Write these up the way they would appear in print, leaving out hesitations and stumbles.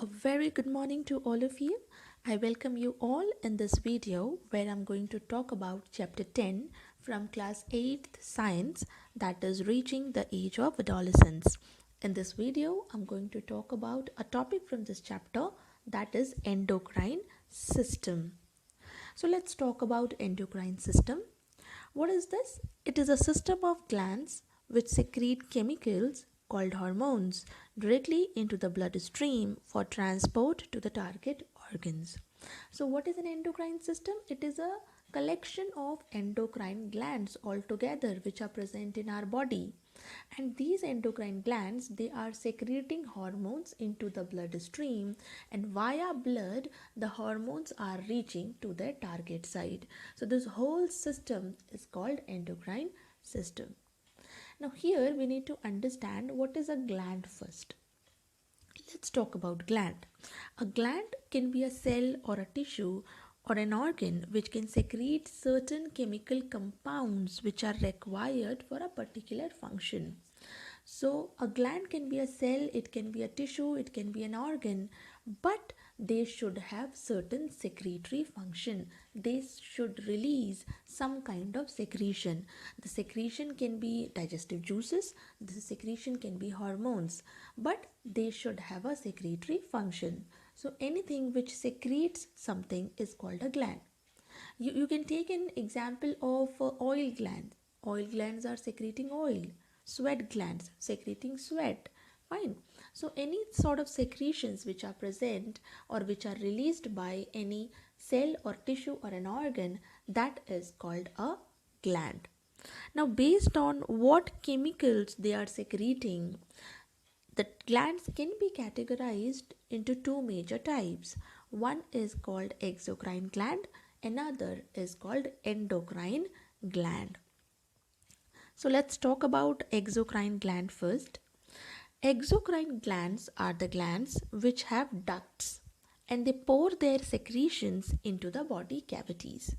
A very good morning to all of you. I welcome you all in this video where I'm going to talk about chapter 10 from class 8th science, that is reaching the age of adolescence. In this video, I'm going to talk about a topic from this chapter, that is endocrine system. So let's talk about endocrine system. What is this? It is a system of glands which secrete chemicals called hormones directly into the bloodstream for transport to the target organs. So what is an endocrine system? It is a collection of endocrine glands altogether which are present in our body, and these endocrine glands, they are secreting hormones into the bloodstream, and via blood the hormones are reaching to their target site. So this whole system is called endocrine system. Now here we need to understand what is a gland first. Let's talk about gland. A gland can be a cell or a tissue or an organ which can secrete certain chemical compounds which are required for a particular function. So a gland can be a cell, it can be a tissue, it can be an organ, but they should have certain secretory function. They should release some kind of secretion. The secretion can be digestive juices, the secretion can be hormones, but they should have a secretory function. So anything which secretes something is called a gland. You can take an example of oil glands. Oil glands are secreting oil. Sweat glands secreting sweat. Fine. So any sort of secretions which are present or which are released by any cell or tissue or an organ, that is called a gland. Now based on what chemicals they are secreting, the glands can be categorized into two major types. One is called exocrine gland, another is called endocrine gland. So let's talk about exocrine gland first. Exocrine glands are the glands which have ducts and they pour their secretions into the body cavities.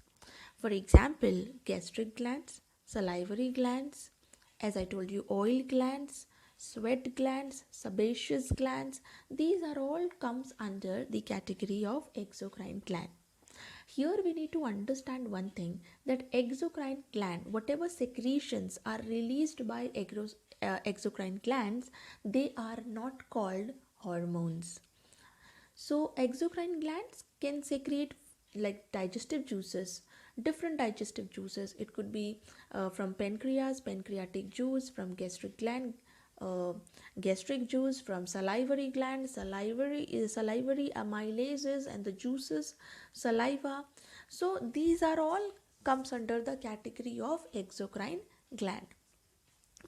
For example, gastric glands, salivary glands, as I told you, oil glands, sweat glands, sebaceous glands, these are all comes under the category of exocrine gland. Here we need to understand one thing, that exocrine gland, whatever secretions are released by exocrine glands, they are not called hormones. So exocrine glands can secrete like digestive juices, different digestive juices. It could be from pancreas, pancreatic juice, from gastric gland, uh, gastric juice, from salivary gland, salivary amylases and the juices, saliva. So these are all comes under the category of exocrine gland.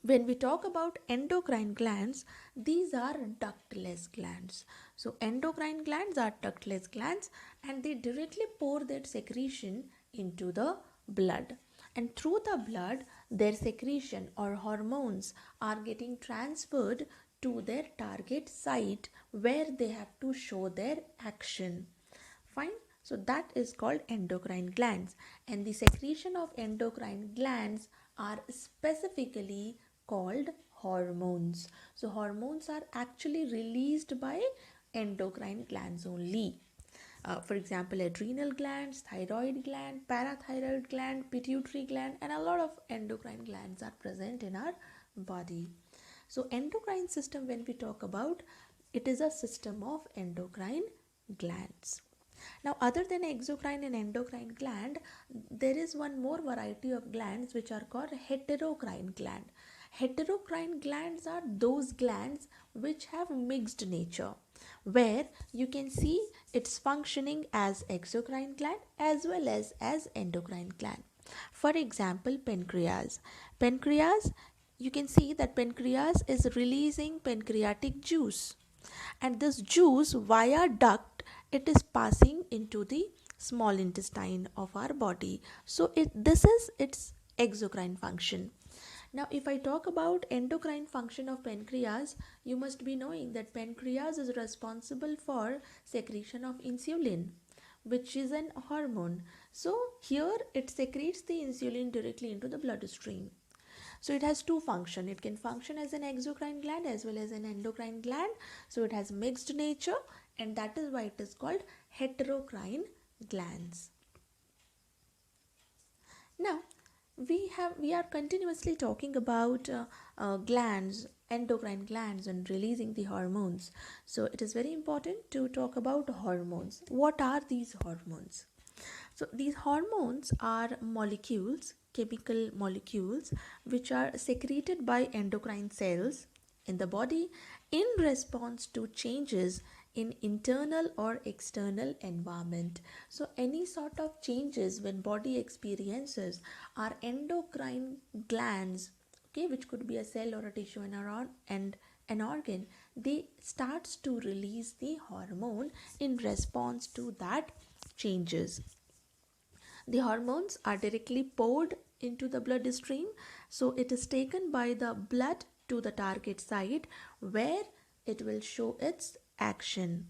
When we talk about endocrine glands, these are ductless glands. So endocrine glands are ductless glands and they directly pour their secretion into the blood, and through the blood their secretion or hormones are getting transferred to their target site where they have to show their action. Fine. So that is called endocrine glands, and the secretion of endocrine glands are specifically called hormones. So hormones are actually released by endocrine glands only. For example, adrenal glands, thyroid gland, parathyroid gland, pituitary gland, and a lot of endocrine glands are present in our body. So endocrine system, when we talk about, it is a system of endocrine glands. Now, other than exocrine and endocrine gland, there is one more variety of glands which are called heterocrine gland. Heterocrine glands are those glands which have mixed nature, where you can see it's functioning as exocrine gland as well as endocrine gland. For example, pancreas. Pancreas, you can see that pancreas is releasing pancreatic juice, and this juice via duct it is passing into the small intestine of our body. So this is its exocrine function. Now if I talk about endocrine function of pancreas, you must be knowing that pancreas is responsible for secretion of insulin, which is an hormone. So here it secretes the insulin directly into the bloodstream. So it has two functions. It can function as an exocrine gland as well as an endocrine gland. So it has mixed nature, and that is why it is called heterocrine glands. Now we are continuously talking about glands, endocrine glands, and releasing the hormones. So it is very important to talk about hormones. What are these hormones? So these hormones are molecules, chemical molecules, which are secreted by endocrine cells in the body in response to changes in internal or external environment. So any sort of changes when body experiences, our endocrine glands, okay, which could be a cell or a tissue and an organ, they starts to release the hormone in response to that changes. The hormones are directly poured into the bloodstream, so it is taken by the blood to the target site where it will show its action.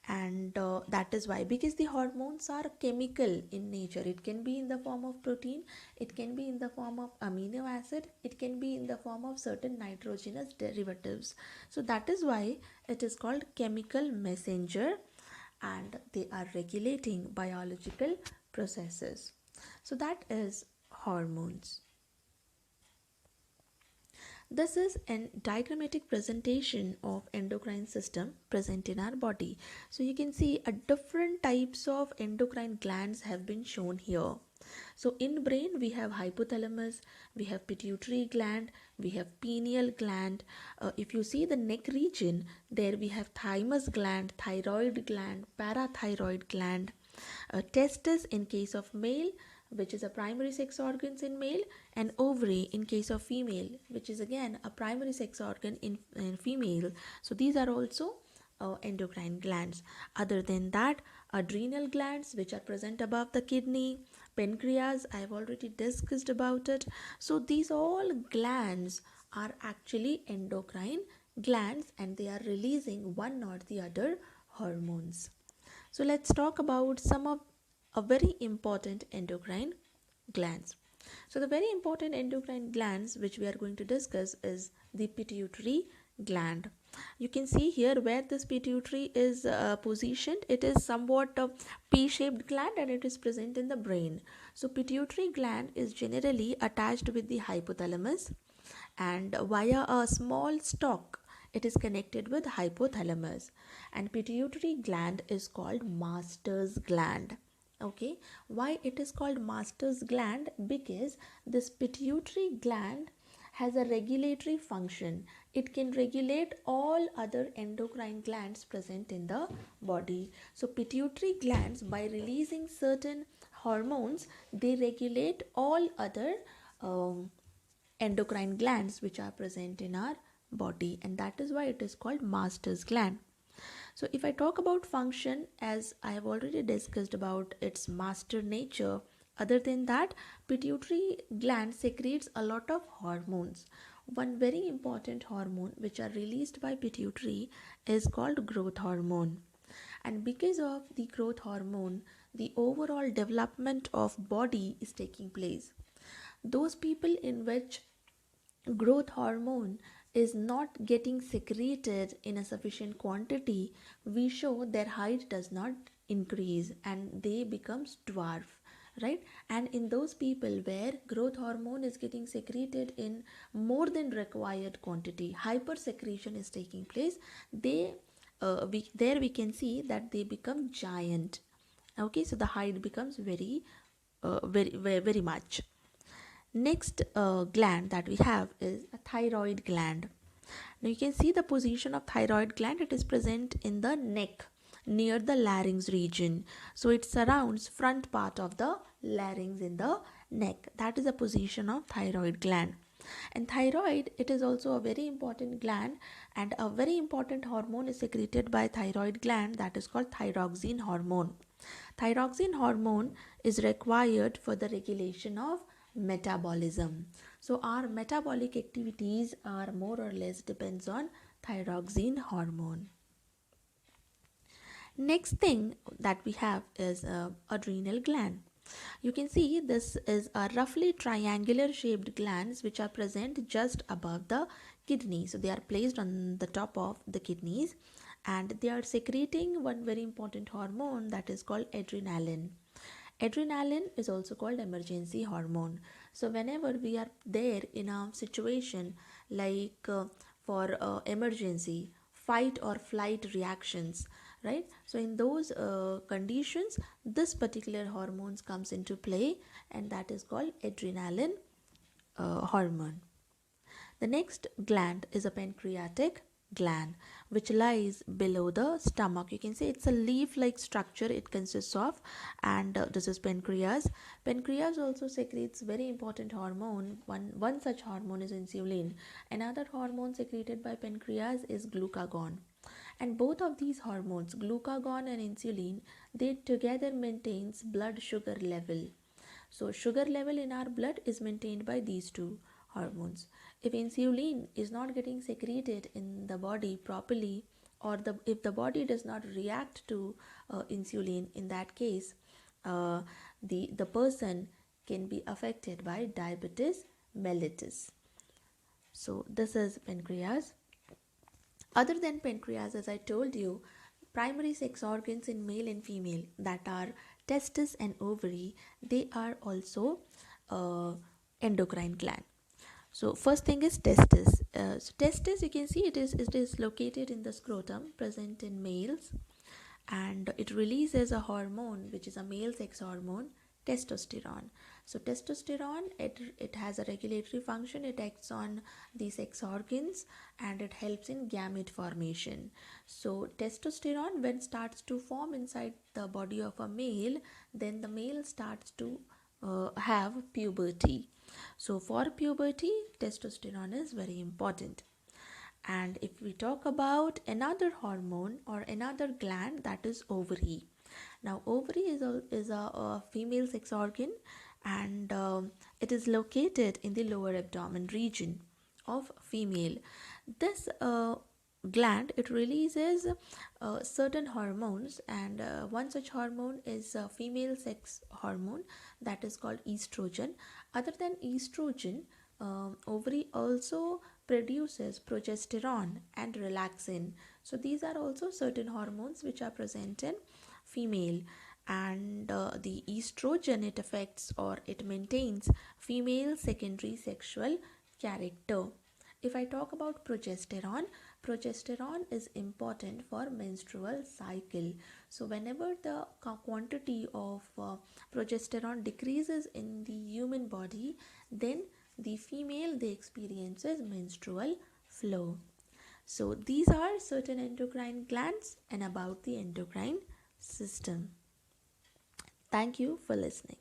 And that is why, because the hormones are chemical in nature. It can be in the form of protein, it can be in the form of amino acid, it can be in the form of certain nitrogenous derivatives. So that is why it is called chemical messenger, and they are regulating biological processes. So that is hormones. This is a diagrammatic presentation of endocrine system present in our body. So you can see a different types of endocrine glands have been shown here. So in brain we have hypothalamus, we have pituitary gland, we have pineal gland. If you see the neck region, there we have thymus gland, thyroid gland, parathyroid gland. Testis in case of male, which is a primary sex organs in male, and ovary in case of female, which is again a primary sex organ in female. So these are also endocrine glands. Other than that, adrenal glands, which are present above the kidney, pancreas, I have already discussed about it. So these all glands are actually endocrine glands, and they are releasing one or the other hormones. So let's talk about some of a very important endocrine glands. So the very important endocrine glands which we are going to discuss is the pituitary gland. You can see here where this pituitary is positioned. It is somewhat a P-shaped gland, and it is present in the brain. So pituitary gland is generally attached with the hypothalamus, and via a small stalk it is connected with hypothalamus, and pituitary gland is called master's gland. Okay, why it is called master's gland? Because this pituitary gland has a regulatory function. It can regulate all other endocrine glands present in the body. So pituitary glands, by releasing certain hormones, they regulate all other endocrine glands which are present in our body, and that is why it is called master's gland. So if I talk about function, as I have already discussed about its master nature, other than that, pituitary gland secretes a lot of hormones. One very important hormone which are released by pituitary is called growth hormone. And because of the growth hormone, the overall development of body is taking place. Those people in which growth hormone is not getting secreted in a sufficient quantity, we show their height does not increase and they becomes dwarf, right? And in those people where growth hormone is getting secreted in more than required quantity, hyper secretion is taking place, they we can see that they become giant. Okay, so the height becomes very much. Next gland that we have is a thyroid gland. Now you can see the position of thyroid gland. It is present in the neck near the larynx region. So it surrounds front part of the larynx in the neck. That is the position of thyroid gland. And thyroid, it is also a very important gland, and a very important hormone is secreted by thyroid gland, that is called thyroxine hormone. Thyroxine hormone is required for the regulation of metabolism. So our metabolic activities are more or less depends on thyroxine hormone. Next thing that we have is adrenal gland. You can see this is a roughly triangular shaped glands which are present just above the kidney. So they are placed on the top of the kidneys, and they are secreting one very important hormone that is called adrenaline. Adrenaline is also called emergency hormone. So whenever we are there in a situation like for emergency, fight or flight reactions, right? So in those conditions, this particular hormones comes into play, and that is called adrenaline hormone. The next gland is a pancreatic gland which lies below the stomach. You can say it's a leaf like structure it consists of, and this is pancreas. Pancreas also secretes very important hormone. One such hormone is insulin. Another hormone secreted by pancreas is glucagon, and both of these hormones, glucagon and insulin, they together maintains blood sugar level. So sugar level in our blood is maintained by these two hormones. If insulin is not getting secreted in the body properly, or if the body does not react to insulin, in that case, uh, the person can be affected by diabetes mellitus. So this is pancreas. Other than pancreas, as I told you, primary sex organs in male and female, that are testis and ovary, they are also endocrine gland. So first thing is testis. So testis, you can see it is located in the scrotum, present in males, and it releases a hormone which is a male sex hormone, testosterone. So testosterone, it has a regulatory function. It acts on the sex organs, and it helps in gamete formation. So testosterone, when starts to form inside the body of a male, then the male starts to have puberty. So for puberty, testosterone is very important. And if we talk about another hormone or another gland, that is ovary. Now ovary is a female sex organ, and it is located in the lower abdomen region of female. This gland, it releases certain hormones, and one such hormone is a female sex hormone that is called estrogen. Other than estrogen, ovary also produces progesterone and relaxin. So these are also certain hormones which are present in female, and the estrogen, it affects or it maintains female secondary sexual character. If I talk about progesterone, progesterone is important for menstrual cycle. So whenever the quantity of progesterone decreases in the human body, then the female, they experiences menstrual flow. So these are certain endocrine glands and about the endocrine system. Thank you for listening.